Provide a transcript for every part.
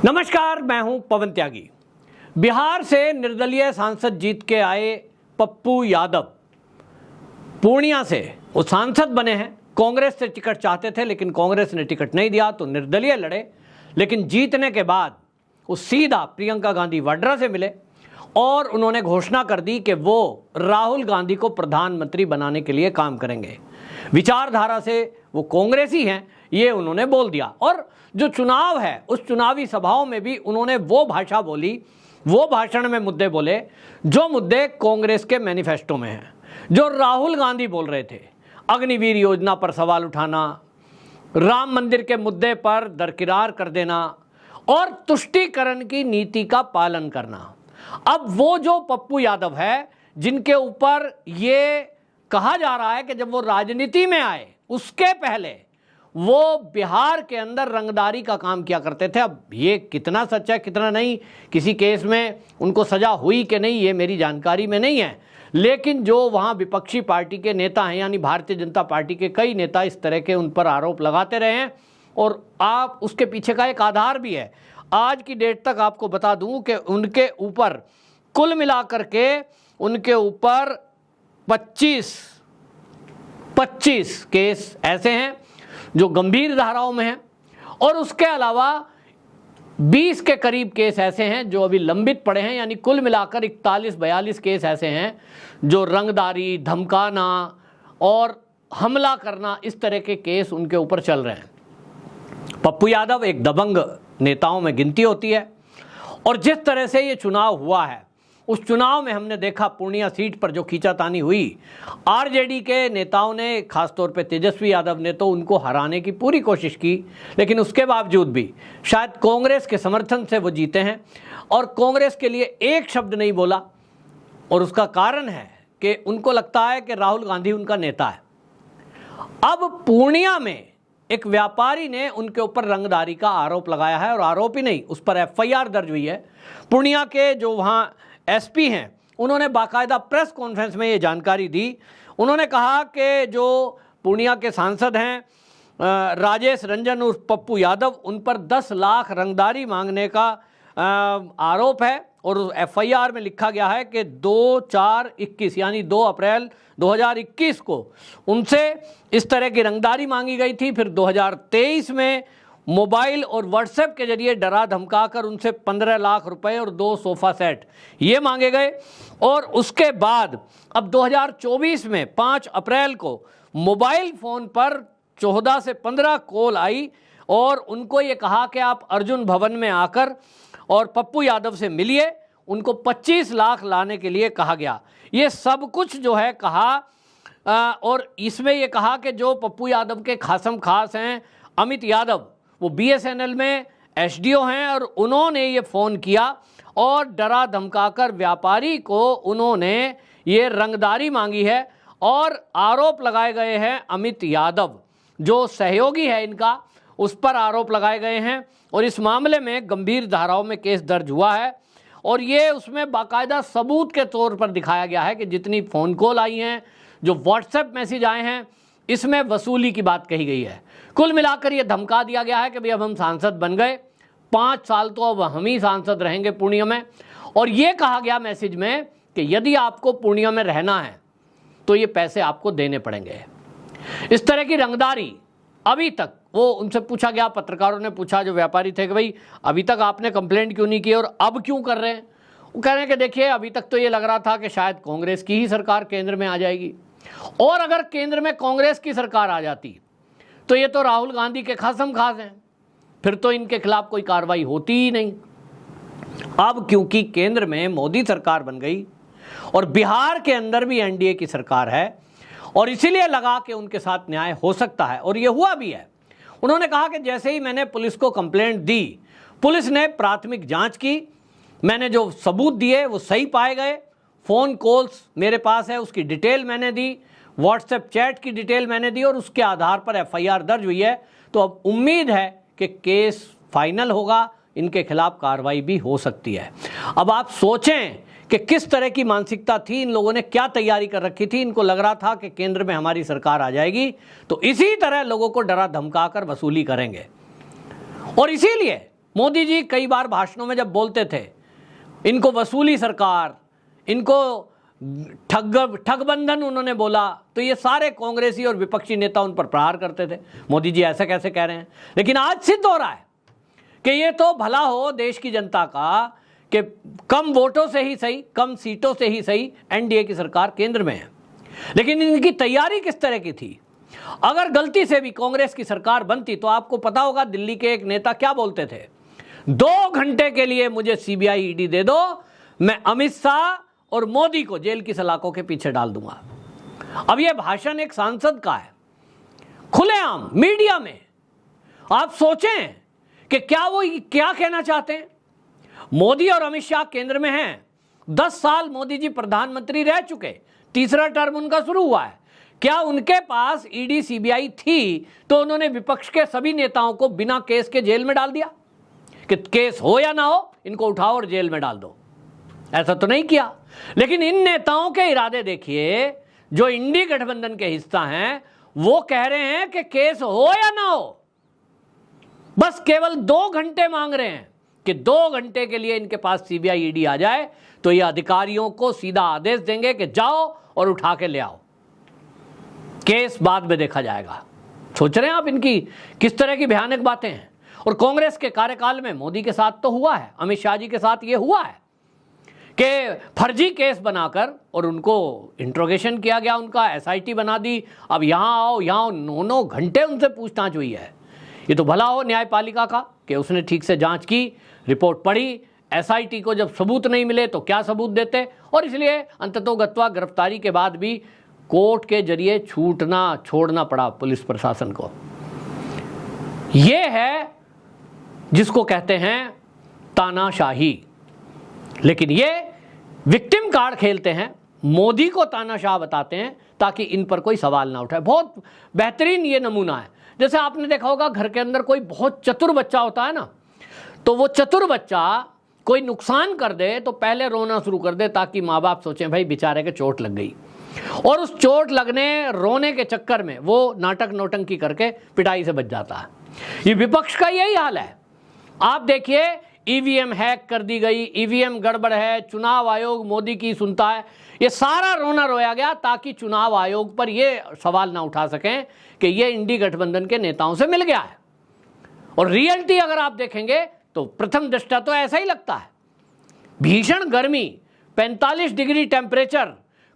नमस्कार, मैं हूं पवन त्यागी। बिहार से निर्दलीय सांसद जीत के आए पप्पू यादव पूर्णिया से वो सांसद बने हैं। कांग्रेस से टिकट चाहते थे लेकिन कांग्रेस ने टिकट नहीं दिया तो निर्दलीय लड़े, लेकिन जीतने के बाद वो सीधा प्रियंका गांधी वाड्रा से मिले और उन्होंने घोषणा कर दी कि वो राहुल गांधी को प्रधानमंत्री बनाने के लिए काम करेंगे। विचारधारा से वो कांग्रेसी हैं, ये उन्होंने बोल दिया। और जो चुनाव है उस चुनावी सभाओं में भी उन्होंने वो भाषा बोली, वो भाषण में मुद्दे बोले जो मुद्दे कांग्रेस के मैनिफेस्टो में हैं, जो राहुल गांधी बोल रहे थे। अग्निवीर योजना पर सवाल उठाना, राम मंदिर के मुद्दे पर दरकिरार कर देना और तुष्टीकरण की नीति का पालन करना। अब वो जो पप्पू यादव है जिनके ऊपर ये कहा जा रहा है कि जब वो राजनीति में आए उसके पहले वो बिहार के अंदर रंगदारी का काम किया करते थे। अब ये कितना सच है कितना नहीं, किसी केस में उनको सजा हुई कि नहीं, ये मेरी जानकारी में नहीं है। लेकिन जो वहाँ विपक्षी पार्टी के नेता हैं, यानी भारतीय जनता पार्टी के कई नेता इस तरह के उन पर आरोप लगाते रहे हैं और आप उसके पीछे का एक आधार भी है। आज की डेट तक आपको बता दूं कि उनके ऊपर कुल मिलाकर के उनके ऊपर 25 केस ऐसे हैं जो गंभीर धाराओं में हैं और उसके अलावा 20 के करीब केस ऐसे हैं जो अभी लंबित पड़े हैं। यानी कुल मिलाकर 41-42 केस ऐसे हैं जो रंगदारी, धमकाना और हमला करना, इस तरह के केस उनके ऊपर चल रहे हैं। पप्पू यादव एक दबंग नेताओं में गिनती होती है और जिस तरह से ये चुनाव हुआ है उस चुनाव में हमने देखा पूर्णिया सीट पर जो खींचातानी हुई, आरजेडी के नेताओं ने, खासतौर पे तेजस्वी यादव ने तो उनको हराने की पूरी कोशिश की, लेकिन उसके बावजूद भी शायद कांग्रेस के समर्थन से वो जीते हैं और कांग्रेस के लिए एक शब्द नहीं बोला। और उसका कारण है कि उनको लगता है कि राहुल गांधी उनका नेता है। अब पूर्णिया में एक व्यापारी ने उनके ऊपर रंगदारी का आरोप लगाया है और आरोप ही नहीं, उस पर एफआईआर दर्ज हुई है। पूर्णिया के जो वहाँ एसपी हैं उन्होंने बाकायदा प्रेस कॉन्फ्रेंस में ये जानकारी दी। उन्होंने कहा कि जो पूर्णिया के सांसद हैं राजेश रंजन उर्फ पप्पू यादव, उन पर 10 लाख रंगदारी मांगने का आरोप है और एफआईआर में लिखा गया है कि 2/4/21 यानी 2 अप्रैल 2021 को उनसे इस तरह की रंगदारी मांगी गई थी। फिर 2023 में मोबाइल और व्हाट्सएप के जरिए डरा धमकाकर उनसे 15 लाख रुपए और 2 सोफा सेट ये मांगे गए। और उसके बाद अब 2024 में 5 अप्रैल को मोबाइल फ़ोन पर 14 से 15 कॉल आई और उनको ये कहा कि आप अर्जुन भवन में आकर और पप्पू यादव से मिलिए। उनको 25 लाख लाने के लिए कहा गया। ये सब कुछ जो है कहा और इसमें ये कहा कि जो पप्पू यादव के खासम खास हैं अमित यादव, वो बीएसएनएल में एसडीओ हैं और उन्होंने ये फ़ोन किया और डरा धमकाकर व्यापारी को उन्होंने ये रंगदारी मांगी है और आरोप लगाए गए हैं। अमित यादव जो सहयोगी है इनका, उस पर आरोप लगाए गए हैं और इस मामले में गंभीर धाराओं में केस दर्ज हुआ है और ये उसमें बाकायदा सबूत के तौर पर दिखाया गया है कि जितनी फ़ोन कॉल आई हैं, जो व्हाट्सएप मैसेज आए हैं, इसमें वसूली की बात कही गई है। कुल मिलाकर ये धमका दिया गया है कि भाई अब हम सांसद बन गए, 5 साल तो अब हम ही सांसद रहेंगे पूर्णिया में। और ये कहा गया मैसेज में कि यदि आपको पूर्णिया में रहना है तो ये पैसे आपको देने पड़ेंगे। इस तरह की रंगदारी अभी तक, वो उनसे पूछा गया, पत्रकारों ने पूछा जो व्यापारी थे कि भाई अभी तक आपने कंप्लेंट क्यों नहीं की और अब क्यों कर रहे हैं। वो कह रहे हैं कि देखिए अभी तक तो ये लग रहा था कि शायद कांग्रेस की ही सरकार केंद्र में आ जाएगी और अगर केंद्र में कांग्रेस की सरकार आ जाती तो ये तो राहुल गांधी के खासम खास हैं, फिर तो इनके खिलाफ कोई कार्रवाई होती ही नहीं। अब क्योंकि केंद्र में मोदी सरकार बन गई और बिहार के अंदर भी एनडीए की सरकार है और इसीलिए लगा कि उनके साथ न्याय हो सकता है और ये हुआ भी है। उन्होंने कहा कि जैसे ही मैंने पुलिस को कंप्लेंट दी, पुलिस ने प्राथमिक जांच की, मैंने जो सबूत दिए वो सही पाए गए। फ़ोन कॉल्स मेरे पास है, उसकी डिटेल मैंने दी, व्हाट्सएप चैट की डिटेल मैंने दी और उसके आधार पर एफआईआर दर्ज हुई है। तो अब उम्मीद है कि केस फाइनल होगा, इनके खिलाफ कार्रवाई भी हो सकती है। अब आप सोचें कि किस तरह की मानसिकता थी, इन लोगों ने क्या तैयारी कर रखी थी। इनको लग रहा था कि केंद्र में हमारी सरकार आ जाएगी तो इसी तरह लोगों को डरा धमका कर वसूली करेंगे और इसीलिए मोदी जी कई बार भाषणों में जब बोलते थे, इनको वसूली सरकार, इनको ठगबंधन उन्होंने बोला, तो ये सारे कांग्रेसी और विपक्षी नेता उन पर प्रहार करते थे, मोदी जी ऐसे कैसे कह रहे हैं। लेकिन आज सिद्ध हो रहा है कि ये तो भला हो देश की जनता का कि कम वोटों से ही सही, कम सीटों से ही सही एनडीए की सरकार केंद्र में है। लेकिन इनकी तैयारी किस तरह की थी? अगर गलती से भी कांग्रेस की सरकार बनती तो आपको पता होगा दिल्ली के एक नेता क्या बोलते थे, 2 घंटे के लिए मुझे सीबीआई ईडी दे दो, मैं अमित शाह और मोदी को जेल की सलाखों के पीछे डाल दूंगा। अब यह भाषण एक सांसद का है, खुलेआम मीडिया में। आप सोचें कि क्या वो क्या कहना चाहते हैं। मोदी और अमित शाह केंद्र में हैं, 10 साल मोदी जी प्रधानमंत्री रह चुके, तीसरा टर्म उनका शुरू हुआ है। क्या उनके पास ईडी सीबीआई थी तो उन्होंने विपक्ष के सभी नेताओं को बिना केस के जेल में डाल दिया कि केस हो या ना हो इनको उठाओ और जेल में डाल दो? ऐसा तो नहीं किया। लेकिन इन नेताओं के इरादे देखिए, जो इंडी गठबंधन के हिस्सा हैं, वो कह रहे हैं कि केस हो या ना हो, बस केवल 2 घंटे मांग रहे हैं कि 2 घंटे के लिए इनके पास सीबीआई ईडी आ जाए तो ये अधिकारियों को सीधा आदेश देंगे कि जाओ और उठा के ले आओ, केस बाद में देखा जाएगा। सोच रहे हैं आप इनकी किस तरह की भयानक बातें हैं। और कांग्रेस के कार्यकाल में मोदी के साथ तो हुआ है, अमित शाह जी के साथ ये हुआ है कि फर्जी केस बनाकर और उनको इंट्रोगेशन किया गया, उनका एसआईटी बना दी, अब यहां आओ, यहां 9 घंटे उनसे पूछताछ हुई है। ये तो भला हो न्यायपालिका का कि उसने ठीक से जांच की, रिपोर्ट पढ़ी। एसआईटी को जब सबूत नहीं मिले तो क्या सबूत देते, और इसलिए अंततोगत्वा गिरफ्तारी के बाद भी कोर्ट के जरिए छूटना छोड़ना पड़ा पुलिस प्रशासन को। यह है जिसको कहते हैं तानाशाही। लेकिन ये विक्टिम कार्ड खेलते हैं, मोदी को तानाशाह बताते हैं ताकि इन पर कोई सवाल ना उठाए। बहुत बेहतरीन ये नमूना है। जैसे आपने देखा होगा घर के अंदर कोई बहुत चतुर बच्चा होता है ना, तो वो चतुर बच्चा कोई नुकसान कर दे तो पहले रोना शुरू कर दे ताकि माँ बाप सोचें भाई बेचारे के चोट लग गई, और उस चोट लगने रोने के चक्कर में वो नाटक नौटंकी करके पिटाई से बच जाता है। ये विपक्ष का यही हाल है। आप देखिए, ईवीएम हैक कर दी गई, ईवीएम गड़बड़ है, चुनाव आयोग मोदी की सुनता है, ये सारा रोना रोया गया ताकि चुनाव आयोग पर ये सवाल ना उठा सकें कि ये इंडी गठबंधन के नेताओं से मिल गया है। और रियलिटी अगर आप देखेंगे तो प्रथम दृष्टया तो ऐसा ही लगता है। भीषण गर्मी, 45 डिग्री टेम्परेचर,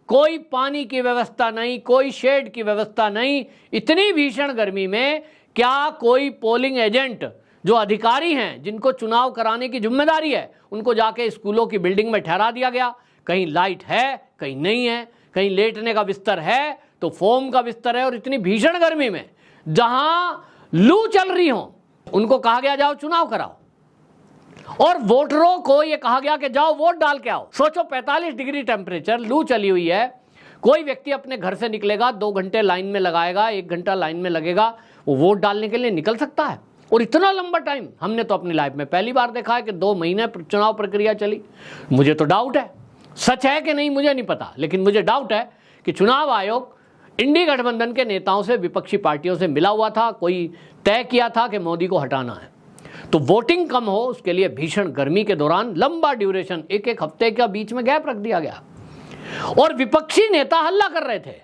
कोई पानी की व्यवस्था नहीं, कोई शेड की व्यवस्था नहीं। इतनी भीषण गर्मी में क्या कोई पोलिंग एजेंट जो अधिकारी हैं जिनको चुनाव कराने की जिम्मेदारी है, उनको जाके स्कूलों की बिल्डिंग में ठहरा दिया गया? कहीं लाइट है, कहीं नहीं है, कहीं लेटने का बिस्तर है तो फोम का बिस्तर है। और इतनी भीषण गर्मी में जहां लू चल रही हो उनको कहा गया जाओ चुनाव कराओ, और वोटरों को यह कहा गया कि जाओ वोट डाल के आओ। सोचो 45 डिग्री टेम्परेचर, लू चली हुई है, कोई व्यक्ति अपने घर से निकलेगा, 2 घंटे लाइन में लगाएगा, 1 घंटा लाइन में लगेगा, वो वोट डालने के लिए निकल सकता है? और इतना लंबा टाइम हमने तो अपनी लाइफ में पहली बार देखा है कि 2 महीने चुनाव प्रक्रिया चली। मुझे तो डाउट है, सच है कि नहीं मुझे नहीं पता, लेकिन मुझे डाउट है कि चुनाव आयोग इंडी गठबंधन के नेताओं से, विपक्षी पार्टियों से मिला हुआ था, कोई तय किया था कि मोदी को हटाना है। तो वोटिंग कम हो उसके लिए भीषण गर्मी के दौरान लंबा ड्यूरेशन, 1-1 हफ्ते का बीच में गैप रख दिया गया, और विपक्षी नेता हल्ला कर रहे थे।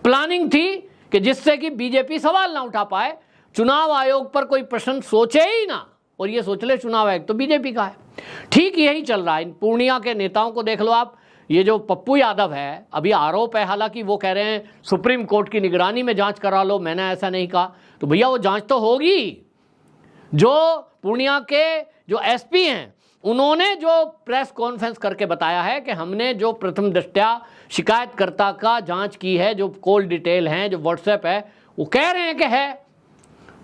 प्लानिंग थी कि जिससे कि बीजेपी सवाल ना उठा पाए, चुनाव आयोग पर कोई प्रश्न सोचे ही ना, और ये सोच ले चुनाव आयोग तो बीजेपी का है। ठीक यही चल रहा है। इन पूर्णिया के नेताओं को देख लो आप, ये जो पप्पू यादव है, अभी आरोप है, हालांकि वो कह रहे हैं सुप्रीम कोर्ट की निगरानी में जांच करा लो, मैंने ऐसा नहीं कहा। तो भैया वो जांच तो होगी। जो पूर्णिया के जो एसपी हैं उन्होंने जो प्रेस कॉन्फ्रेंस करके बताया है कि हमने जो प्रथम दृष्टया शिकायतकर्ता का जांच की है, जो कॉल डिटेल हैं, जो व्हाट्सएप है, वो कह रहे हैं कि है।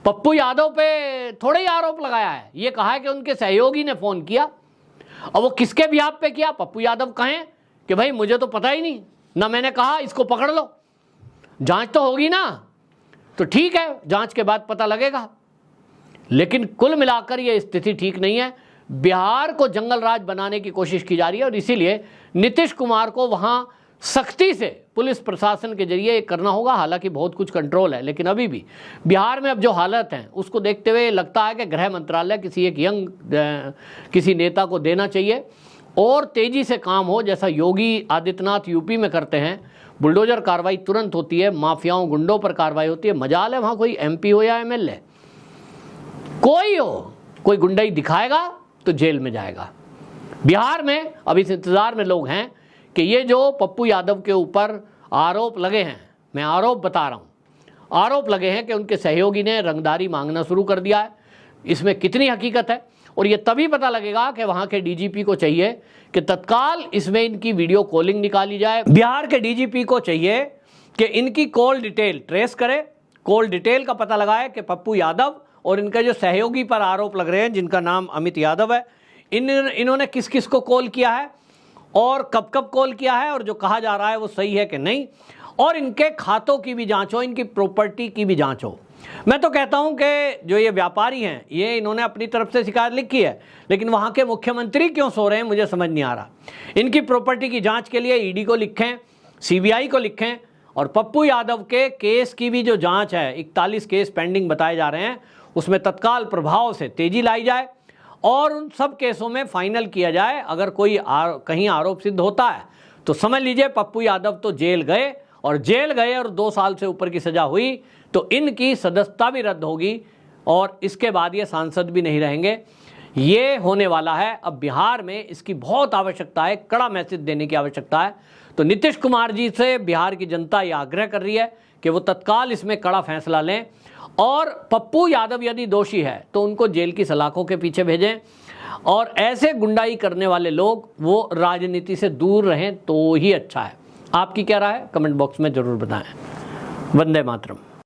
पप्पू यादव पे थोड़े ही आरोप लगाया है, ये कहा है कि उनके सहयोगी ने फोन किया। और वो किसके बिहाफ पे किया? पप्पू यादव कहें कि भाई मुझे तो पता ही नहीं, ना मैंने कहा इसको पकड़ लो। जांच तो होगी ना, तो ठीक है, जांच के बाद पता लगेगा। लेकिन कुल मिलाकर ये स्थिति ठीक नहीं है। बिहार को जंगल राज बनाने की कोशिश की जा रही है, और इसीलिए नीतीश कुमार को वहां सख्ती से पुलिस प्रशासन के जरिए ये करना होगा। हालांकि बहुत कुछ कंट्रोल है, लेकिन अभी भी बिहार में अब जो हालत है उसको देखते हुए लगता है कि गृह मंत्रालय किसी एक यंग किसी नेता को देना चाहिए और तेजी से काम हो, जैसा योगी आदित्यनाथ यूपी में करते हैं। बुलडोजर कार्रवाई तुरंत होती है, माफियाओं गुंडों पर कार्रवाई होती है। मजाल है वहाँ कोई MP हो या MLA, कोई हो, कोई गुंडाई दिखाएगा तो जेल में जाएगा। बिहार में अब इस इंतजार में लोग हैं कि ये जो पप्पू यादव के ऊपर आरोप लगे हैं, मैं आरोप बता रहा हूँ, आरोप लगे हैं कि उनके सहयोगी ने रंगदारी मांगना शुरू कर दिया है, इसमें कितनी हकीकत है। और ये तभी पता लगेगा कि वहाँ के DGP को चाहिए कि तत्काल इसमें इनकी वीडियो कॉलिंग निकाली जाए। बिहार के DGP को चाहिए कि इनकी कॉल डिटेल ट्रेस करे, कॉल डिटेल का पता लगाए कि पप्पू यादव और इनके जो सहयोगी पर आरोप लग रहे हैं, जिनका नाम अमित यादव है, इन्होंने किस किस को कॉल किया है और कब कब कॉल किया है, और जो कहा जा रहा है वो सही है कि नहीं, और इनके खातों की भी जांच हो, इनकी प्रॉपर्टी की भी जांच हो। मैं तो कहता हूं कि जो ये व्यापारी हैं, ये इन्होंने अपनी तरफ से शिकायत लिखी है, लेकिन वहां के मुख्यमंत्री क्यों सो रहे हैं मुझे समझ नहीं आ रहा। इनकी प्रॉपर्टी की जांच के लिए ED को लिखें, CBI को लिखें, और पप्पू यादव के केस की भी जो जांच है, 41 केस पेंडिंग बताए जा रहे हैं, उसमें तत्काल प्रभाव से तेजी लाई जाए और उन सब केसों में फाइनल किया जाए। अगर कोई कहीं आरोप सिद्ध होता है तो समझ लीजिए पप्पू यादव तो जेल गए, और जेल गए और 2 साल से ऊपर की सजा हुई तो इनकी सदस्यता भी रद्द होगी और इसके बाद ये सांसद भी नहीं रहेंगे। ये होने वाला है। अब बिहार में इसकी बहुत आवश्यकता है, कड़ा मैसेज देने की आवश्यकता है। तो नीतीश कुमार जी से बिहार की जनता ये आग्रह कर रही है कि वो तत्काल इसमें कड़ा फैसला लें, और पप्पू यादव यदि दोषी है तो उनको जेल की सलाखों के पीछे भेजें, और ऐसे गुंडाई करने वाले लोग वो राजनीति से दूर रहें तो ही अच्छा है। आपकी क्या राय है? कमेंट बॉक्स में जरूर बताएं। वंदे मातरम।